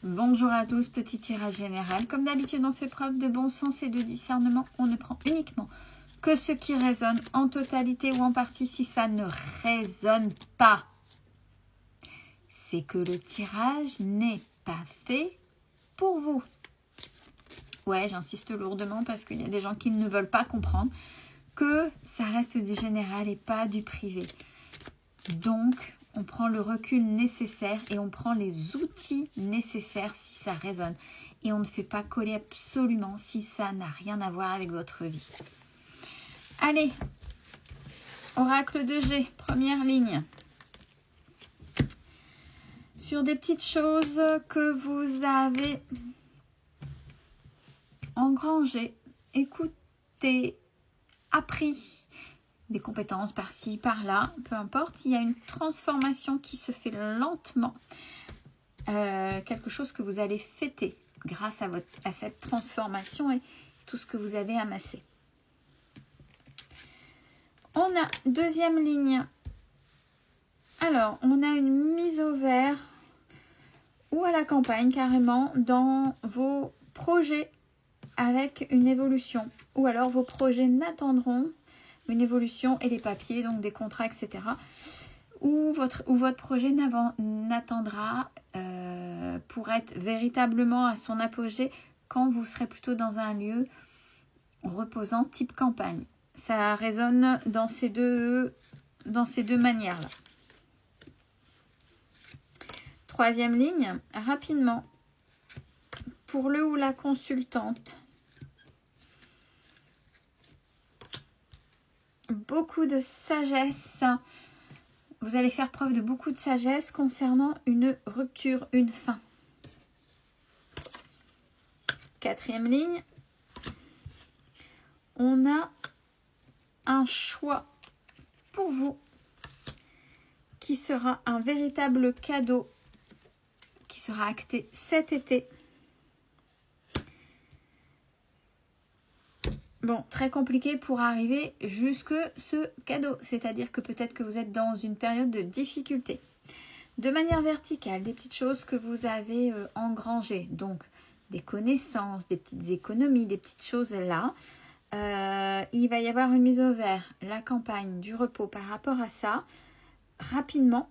Bonjour à tous, petit tirage général. Comme d'habitude, on fait preuve de bon sens et de discernement. On ne prend uniquement que ce qui résonne en totalité ou en partie. Si ça ne résonne pas, c'est que le tirage n'est pas fait pour vous. Ouais, j'insiste lourdement parce qu'il y a des gens qui ne veulent pas comprendre que ça reste du général et pas du privé. Donc, on prend le recul nécessaire et on prend les outils nécessaires si ça résonne. Et on ne fait pas coller absolument si ça n'a rien à voir avec votre vie. Allez, oracle de G, première ligne. Sur des petites choses que vous avez engrangées, écoutez, appris, des compétences par-ci, par-là, peu importe. Il y a une transformation qui se fait lentement. Quelque chose que vous allez fêter grâce à cette transformation et tout ce que vous avez amassé. On a deuxième ligne. Alors, on a une mise au vert ou à la campagne carrément dans vos projets avec une évolution. Ou alors vos projets n'attendront une évolution et les papiers, donc des contrats, etc. Ou votre projet n'attendra pour être véritablement à son apogée quand vous serez plutôt dans un lieu reposant type campagne. Ça résonne dans ces deux manières-là. Troisième ligne, rapidement, pour le ou la consultante. Beaucoup de sagesse. Vous allez faire preuve de beaucoup de sagesse concernant une rupture, une fin. Quatrième ligne. On a un choix pour vous qui sera un véritable cadeau qui sera acté cet été. Bon, très compliqué pour arriver jusque ce cadeau. C'est-à-dire que peut-être que vous êtes dans une période de difficulté. De manière verticale, des petites choses que vous avez engrangées. Donc, des connaissances, des petites économies, des petites choses là. Il va y avoir une mise au vert, la campagne, du repos par rapport à ça, rapidement.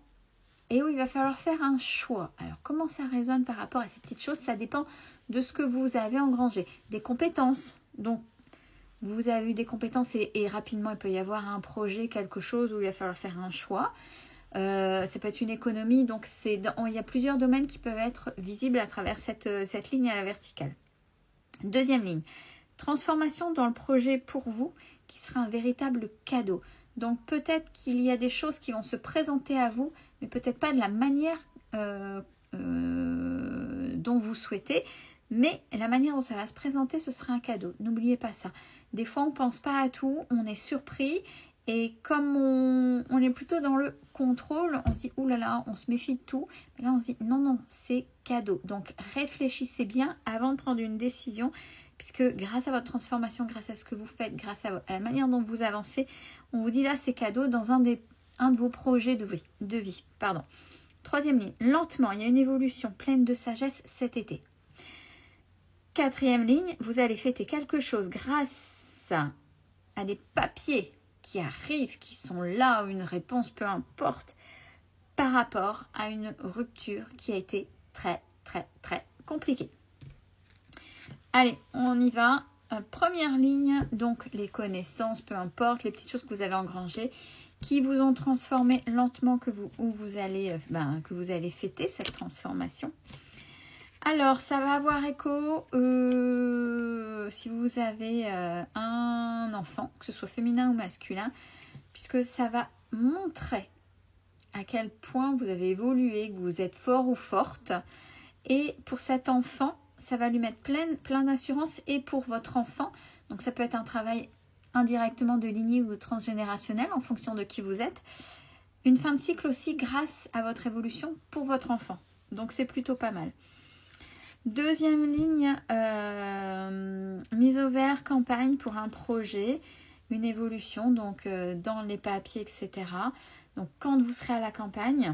Et où il va falloir faire un choix. Alors, comment ça résonne par rapport à ces petites choses? Ça dépend de ce que vous avez engrangé. Des compétences, donc, vous avez eu des compétences et rapidement, il peut y avoir un projet, quelque chose où il va falloir faire un choix. Ça peut être une économie. Donc, il y a plusieurs domaines qui peuvent être visibles à travers cette ligne à la verticale. Deuxième ligne. Transformation dans le projet pour vous qui sera un véritable cadeau. Donc, peut-être qu'il y a des choses qui vont se présenter à vous, mais peut-être pas de la manière dont vous souhaitez. Mais la manière dont ça va se présenter, ce sera un cadeau. N'oubliez pas ça. Des fois, on ne pense pas à tout, on est surpris. Et comme on est plutôt dans le contrôle, on se dit, oulala, on se méfie de tout. Mais là, on se dit, non, non, c'est cadeau. Donc, réfléchissez bien avant de prendre une décision. Puisque grâce à votre transformation, grâce à ce que vous faites, grâce à la manière dont vous avancez, on vous dit là, c'est cadeau dans un de vos projets de vie. Pardon. Troisième ligne, lentement, il y a une évolution pleine de sagesse cet été. Quatrième ligne, vous allez fêter quelque chose grâce à des papiers qui arrivent, qui sont là, une réponse, peu importe, par rapport à une rupture qui a été très, très, très compliquée. Allez, on y va. Première ligne, donc les connaissances, peu importe, les petites choses que vous avez engrangées, qui vous ont transformé lentement, que vous allez fêter cette transformation. Alors, ça va avoir écho si vous avez un enfant, que ce soit féminin ou masculin, puisque ça va montrer à quel point vous avez évolué, que vous êtes fort ou forte. Et pour cet enfant, ça va lui mettre plein d'assurance. Et pour votre enfant, donc ça peut être un travail indirectement de lignée ou de transgénérationnel en fonction de qui vous êtes. Une fin de cycle aussi grâce à votre évolution pour votre enfant. Donc c'est plutôt pas mal. Deuxième ligne, mise au vert, campagne pour un projet, une évolution, donc dans les papiers, etc. Donc quand vous serez à la campagne,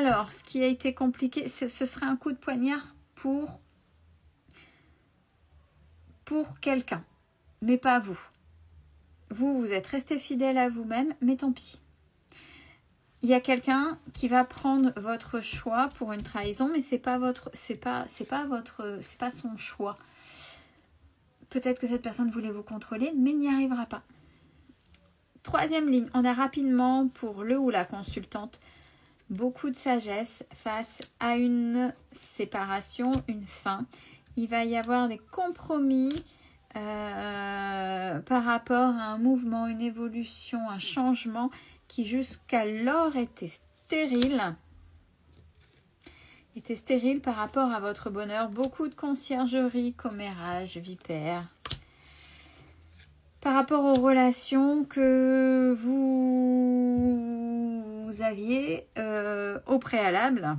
Alors, ce qui a été compliqué, ce serait un coup de poignard pour quelqu'un, mais pas vous. Vous êtes resté fidèle à vous-même, mais tant pis. Il y a quelqu'un qui va prendre votre choix pour une trahison, mais c'est pas son choix. Peut-être que cette personne voulait vous contrôler, mais n'y arrivera pas. Troisième ligne, on a rapidement pour le ou la consultante beaucoup de sagesse face à une séparation, une fin. Il va y avoir des compromis par rapport à un mouvement, une évolution, un changement qui jusqu'alors était stérile. Par rapport à votre bonheur. Beaucoup de conciergerie, commérage, vipère. Par rapport aux relations que vous aviez au préalable.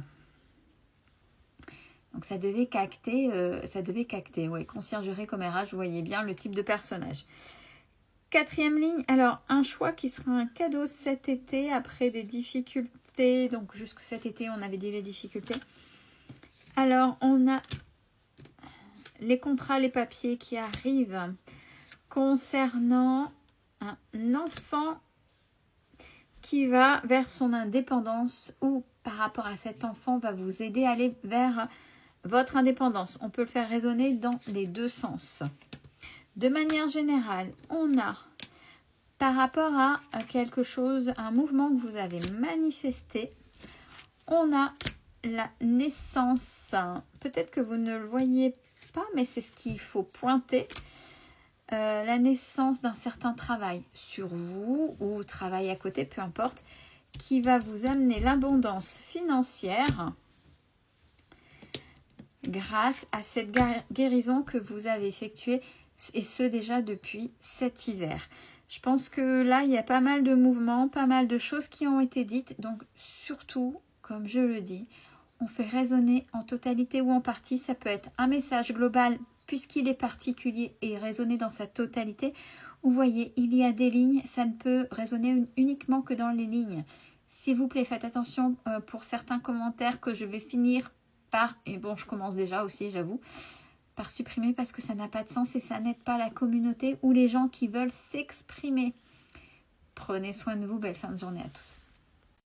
Donc ça devait capter, ouais, conciergerie, commérage, vous voyez bien le type de personnage. Quatrième ligne, alors un choix qui sera un cadeau cet été après des difficultés. Donc jusque cet été, on avait dit les difficultés. Alors on a les contrats, les papiers qui arrivent concernant un enfant qui va vers son indépendance ou par rapport à cet enfant va vous aider à aller vers votre indépendance. On peut le faire résonner dans les deux sens. De manière générale, on a par rapport à quelque chose, un mouvement que vous avez manifesté, on a la naissance. Peut-être que vous ne le voyez pas, mais c'est ce qu'il faut pointer. La naissance d'un certain travail sur vous ou travail à côté, peu importe, qui va vous amener l'abondance financière grâce à cette guérison que vous avez effectuée et ce déjà depuis cet hiver. Je pense que là, il y a pas mal de mouvements, pas mal de choses qui ont été dites. Donc surtout, comme je le dis, on fait résonner en totalité ou en partie. Ça peut être un message global puisqu'il est particulier et résonner dans sa totalité. Vous voyez, il y a des lignes, ça ne peut résonner uniquement que dans les lignes. S'il vous plaît, faites attention pour certains commentaires que je vais finir par, et bon, je commence déjà aussi, j'avoue, par supprimer parce que ça n'a pas de sens et ça n'aide pas la communauté ou les gens qui veulent s'exprimer. Prenez soin de vous, belle fin de journée à tous.